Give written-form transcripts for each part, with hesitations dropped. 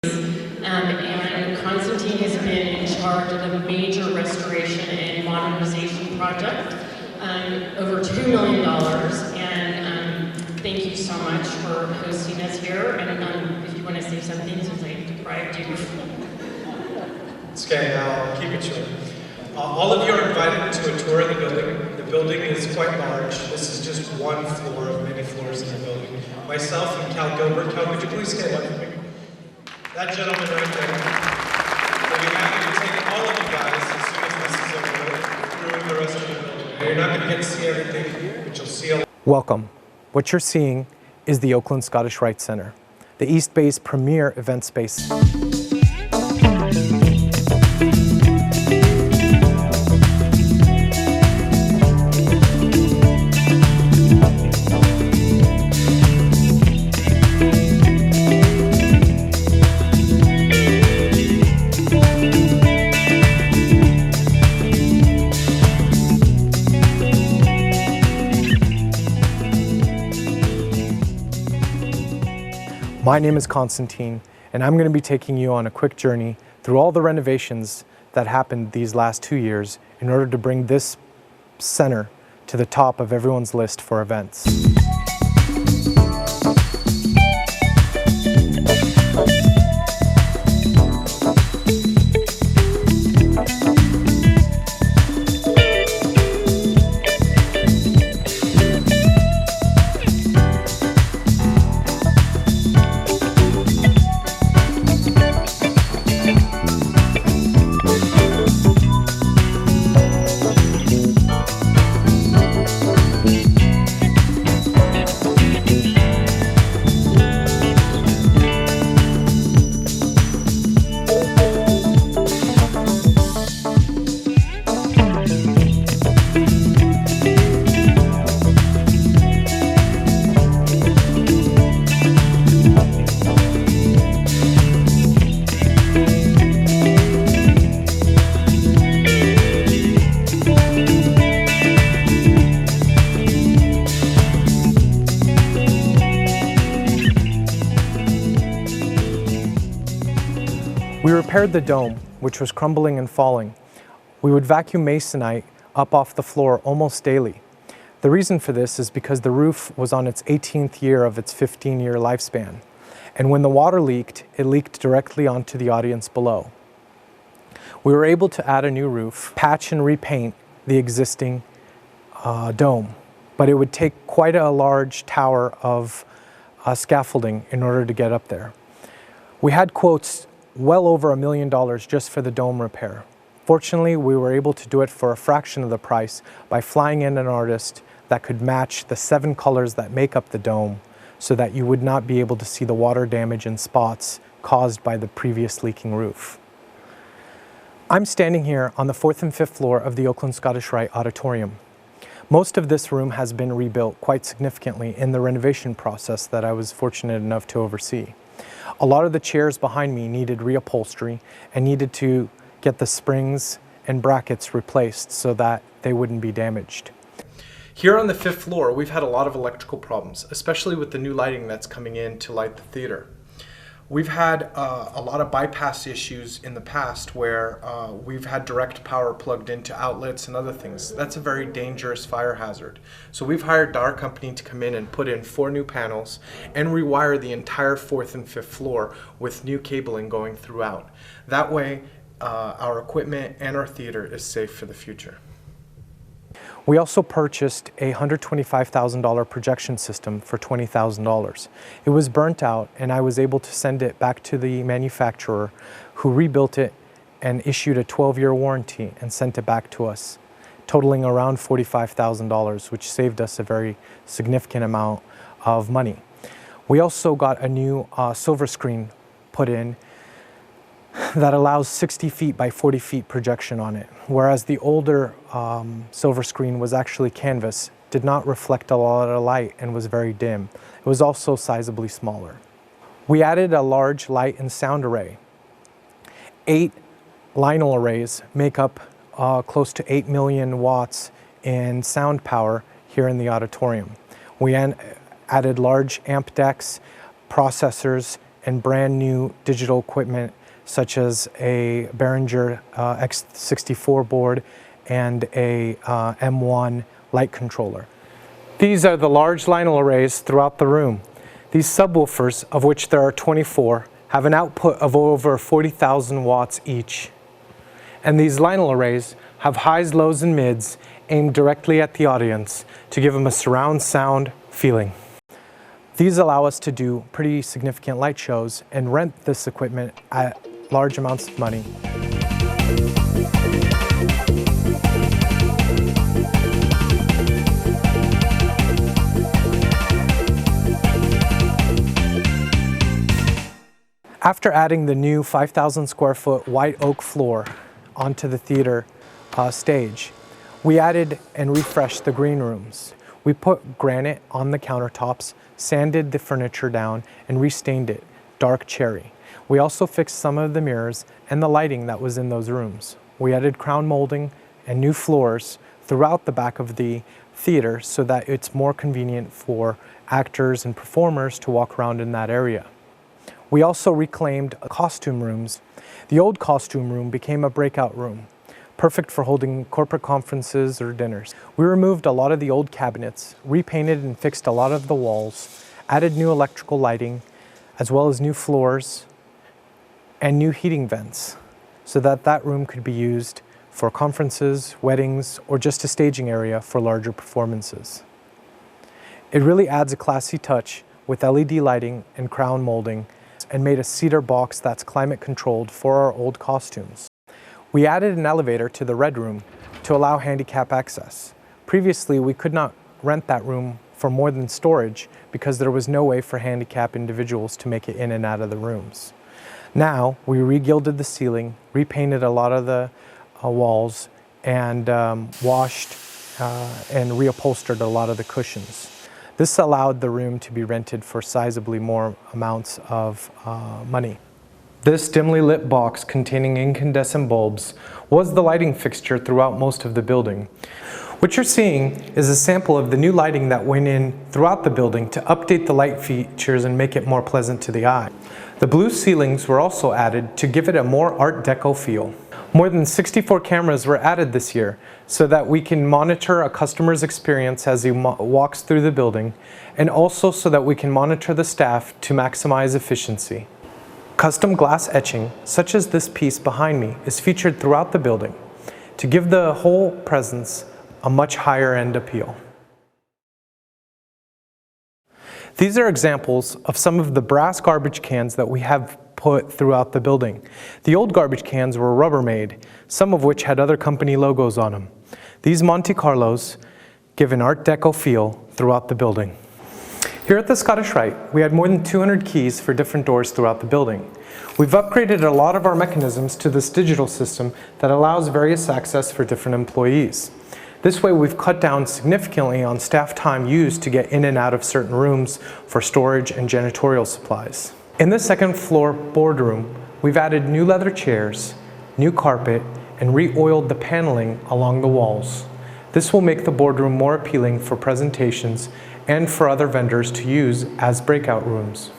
And Constantine has been in charge of a major restoration and modernization project, over $2 million. And thank you so much for hosting us here. And if you want to say something since I deprived you. It's okay, I'll keep it short. All of you are invited to a tour of the building. The building is quite large. This is just one floor of many floors in the building. Myself and Cal Gilbert. Cal, would you please stand up for me? That gentleman right there. We'll be happy to take all of you guys as soon as this is over through the rest of the building. Now, you're not going to get to see everything, but you'll see a lot. Welcome. What you're seeing is the Oakland Scottish Rite Center, the East Bay's premier event space. My name is Constantine, and I'm going to be taking you on a quick journey through all the renovations that happened these last 2 years in order to bring this center to the top of everyone's list for events. We repaired the dome, which was crumbling and falling. We would vacuum masonite up off the floor almost daily. The reason for this is because the roof was on its 18th year of its 15-year lifespan. And when the water leaked, it leaked directly onto the audience below. We were able to add a new roof, patch and repaint the existing dome, but it would take quite a large tower of scaffolding in order to get up there. We had quotes well over $1 million just for the dome repair. Fortunately, we were able to do it for a fraction of the price by flying in an artist that could match the 7 colors that make up the dome so that you would not be able to see the water damage and spots caused by the previous leaking roof. I'm standing here on the 4th and 5th floor of the Oakland Scottish Rite Auditorium. Most of this room has been rebuilt quite significantly in the renovation process that I was fortunate enough to oversee. A lot of the chairs behind me needed reupholstery and needed to get the springs and brackets replaced so that they wouldn't be damaged. Here on the 5th floor, we've had a lot of electrical problems, especially with the new lighting that's coming in to light the theater. We've had a lot of bypass issues in the past where we've had direct power plugged into outlets and other things. That's a very dangerous fire hazard. So we've hired our company to come in and put in 4 new panels and rewire the entire 4th and 5th floor with new cabling going throughout. That way, our equipment and our theater is safe for the future. We also purchased a $125,000 projection system for $20,000. It was burnt out, and I was able to send it back to the manufacturer, who rebuilt it and issued a 12-year warranty and sent it back to us, totaling around $45,000, which saved us a very significant amount of money. We also got a new silver screen put in that allows 60 feet by 40 feet projection on it, whereas the older silver screen was actually canvas, did not reflect a lot of light, and was very dim. It was also sizably smaller. We added a large light and sound array. 8 Lionel arrays make up close to 8 million watts in sound power here in the auditorium. We added large amp decks, processors, and brand new digital equipment such as a Behringer X64 board and a M1 light controller. These are the large Lionel arrays throughout the room. These subwoofers, of which there are 24, have an output of over 40,000 watts each. And these Lionel arrays have highs, lows, and mids aimed directly at the audience to give them a surround sound feeling. These allow us to do pretty significant light shows and rent this equipment at large amounts of money. After adding the new 5,000 square foot white oak floor onto the theater stage, we added and refreshed the green rooms. We put granite on the countertops, sanded the furniture down, and restained it dark cherry. We also fixed some of the mirrors and the lighting that was in those rooms. We added crown molding and new floors throughout the back of the theater so that it's more convenient for actors and performers to walk around in that area. We also reclaimed costume rooms. The old costume room became a breakout room, perfect for holding corporate conferences or dinners. We removed a lot of the old cabinets, repainted and fixed a lot of the walls, added new electrical lighting, as well as new floors and new heating vents, so that that room could be used for conferences, weddings, or just a staging area for larger performances. It really adds a classy touch with LED lighting and crown molding, and made a cedar box that's climate controlled for our old costumes. We added an elevator to the red room to allow handicap access. Previously, we could not rent that room for more than storage because there was no way for handicapped individuals to make it in and out of the rooms. Now, we re-gilded the ceiling, repainted a lot of the walls, and washed and reupholstered a lot of the cushions. This allowed the room to be rented for sizably more amounts of money. This dimly lit box containing incandescent bulbs was the lighting fixture throughout most of the building. What you're seeing is a sample of the new lighting that went in throughout the building to update the light features and make it more pleasant to the eye. The blue ceilings were also added to give it a more Art Deco feel. More than 64 cameras were added this year so that we can monitor a customer's experience as he walks through the building, and also so that we can monitor the staff to maximize efficiency. Custom glass etching, such as this piece behind me, is featured throughout the building to give the whole presence a much higher end appeal. These are examples of some of the brass garbage cans that we have put throughout the building. The old garbage cans were Rubbermaid, some of which had other company logos on them. These Monte Carlos give an Art Deco feel throughout the building. Here at the Scottish Rite, we had more than 200 keys for different doors throughout the building. We've upgraded a lot of our mechanisms to this digital system that allows various access for different employees. This way we've cut down significantly on staff time used to get in and out of certain rooms for storage and janitorial supplies. In the second floor boardroom, we've added new leather chairs, new carpet, and re-oiled the paneling along the walls. This will make the boardroom more appealing for presentations and for other vendors to use as breakout rooms.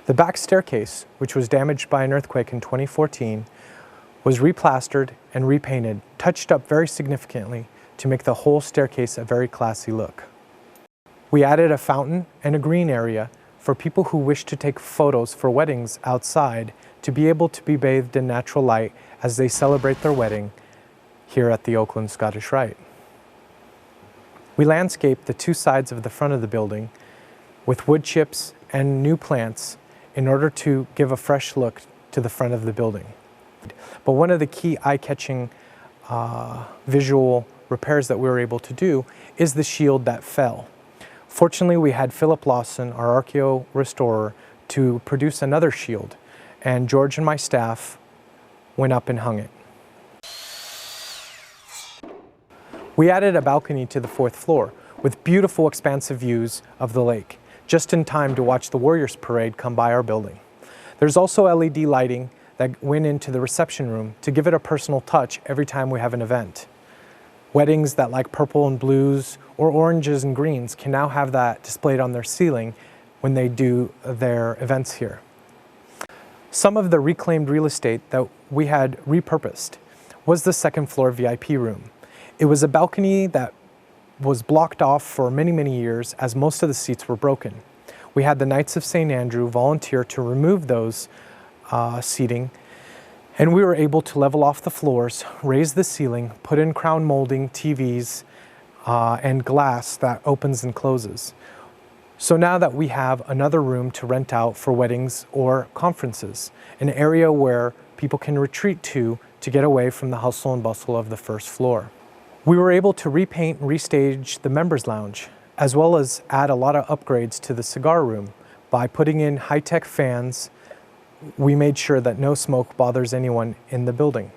The back staircase, which was damaged by an earthquake in 2014, was replastered and repainted, touched up very significantly to make the whole staircase a very classy look. We added a fountain and a green area for people who wish to take photos for weddings outside to be able to be bathed in natural light as they celebrate their wedding here at the Oakland Scottish Rite. We landscaped the two sides of the front of the building with wood chips and new plants in order to give a fresh look to the front of the building. But one of the key eye-catching visual repairs that we were able to do is the shield that fell. Fortunately, we had Philip Lawson, our archeo restorer, to produce another shield, and George and my staff went up and hung it. We added a balcony to the fourth floor with beautiful expansive views of the lake, just in time to watch the Warriors Parade come by our building. There's also LED lighting that went into the reception room to give it a personal touch every time we have an event. Weddings that like purple and blues or oranges and greens can now have that displayed on their ceiling when they do their events here. Some of the reclaimed real estate that we had repurposed was the second floor VIP room. It was a balcony that was blocked off for many, many years as most of the seats were broken. We had the Knights of St. Andrew volunteer to remove those seating, and we were able to level off the floors, raise the ceiling, put in crown molding, TVs, and glass that opens and closes. So now that we have another room to rent out for weddings or conferences, an area where people can retreat to get away from the hustle and bustle of the first floor. We were able to repaint and restage the members lounge, as well as add a lot of upgrades to the cigar room. By putting in high-tech fans, we made sure that no smoke bothers anyone in the building.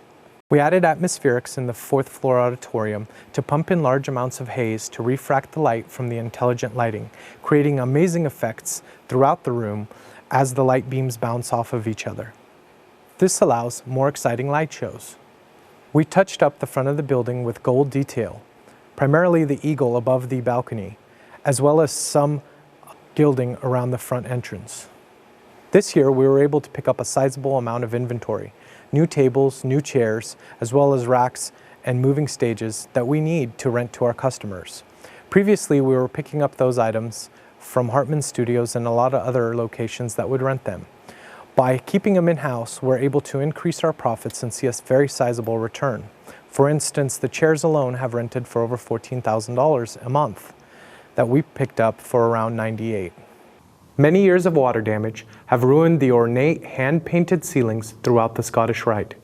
We added atmospherics in the fourth floor auditorium to pump in large amounts of haze to refract the light from the intelligent lighting, creating amazing effects throughout the room as the light beams bounce off of each other. This allows more exciting light shows. We touched up the front of the building with gold detail, primarily the eagle above the balcony, as well as some gilding around the front entrance. This year, we were able to pick up a sizable amount of inventory, new tables, new chairs, as well as racks and moving stages that we need to rent to our customers. Previously, we were picking up those items from Hartman Studios and a lot of other locations that would rent them. By keeping them in-house, we're able to increase our profits and see a very sizable return. For instance, the chairs alone have rented for over $14,000 a month that we picked up for around $98. Many years of water damage have ruined the ornate hand-painted ceilings throughout the Scottish Rite.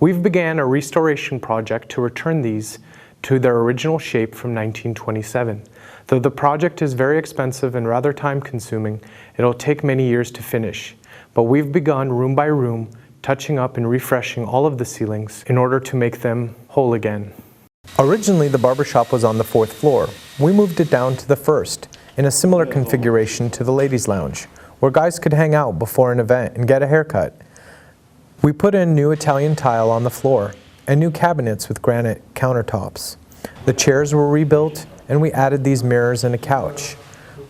We've began a restoration project to return these to their original shape from 1927. Though the project is very expensive and rather time-consuming, it'll take many years to finish. But we've begun room by room, touching up and refreshing all of the ceilings in order to make them whole again. Originally, the barbershop was on the fourth floor. We moved it down to the first, in a similar configuration to the ladies' lounge, where guys could hang out before an event and get a haircut. We put in new Italian tile on the floor and new cabinets with granite countertops. The chairs were rebuilt, and we added these mirrors and a couch.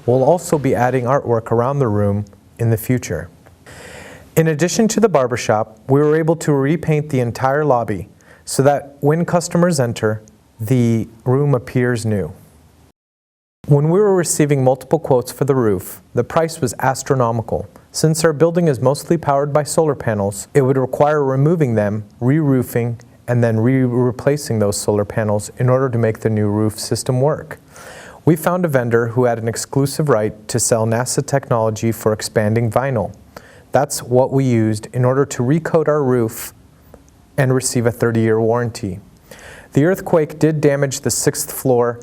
We'll also be adding artwork around the room in the future. In addition to the barbershop, we were able to repaint the entire lobby so that when customers enter, the room appears new. When we were receiving multiple quotes for the roof, the price was astronomical. Since our building is mostly powered by solar panels, it would require removing them, re-roofing, and then replacing those solar panels in order to make the new roof system work. We found a vendor who had an exclusive right to sell NASA technology for expanding vinyl. That's what we used in order to recoat our roof and receive a 30-year warranty. The earthquake did damage the sixth floor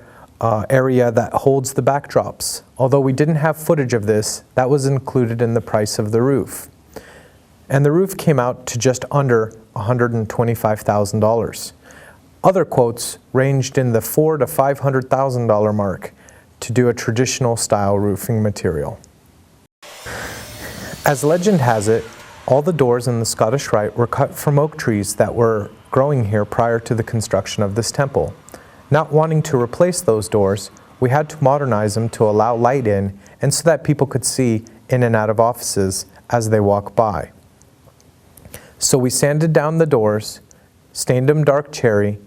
area that holds the backdrops. Although we didn't have footage of this, that was included in the price of the roof. And the roof came out to just under $125,000. Other quotes ranged in the $400,000 to $500,000 mark to do a traditional style roofing material. As legend has it, all the doors in the Scottish Rite were cut from oak trees that were growing here prior to the construction of this temple. Not wanting to replace those doors, we had to modernize them to allow light in and so that people could see in and out of offices as they walk by. So we sanded down the doors, stained them dark cherry,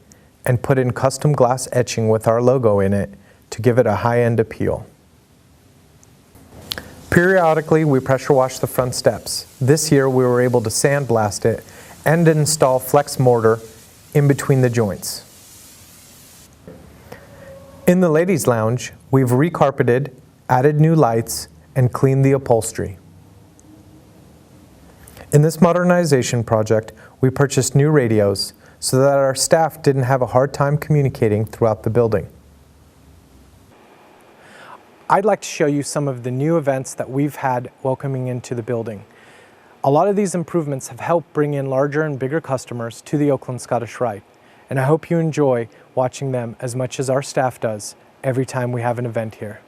and put in custom glass etching with our logo in it to give it a high-end appeal. Periodically, we pressure wash the front steps. This year, we were able to sandblast it and install flex mortar in between the joints. In the ladies' lounge, we've recarpeted, added new lights, and cleaned the upholstery. In this modernization project, we purchased new radios so that our staff didn't have a hard time communicating throughout the building. I'd like to show you some of the new events that we've had welcoming into the building. A lot of these improvements have helped bring in larger and bigger customers to the Oakland Scottish Rite, and I hope you enjoy watching them as much as our staff does every time we have an event here.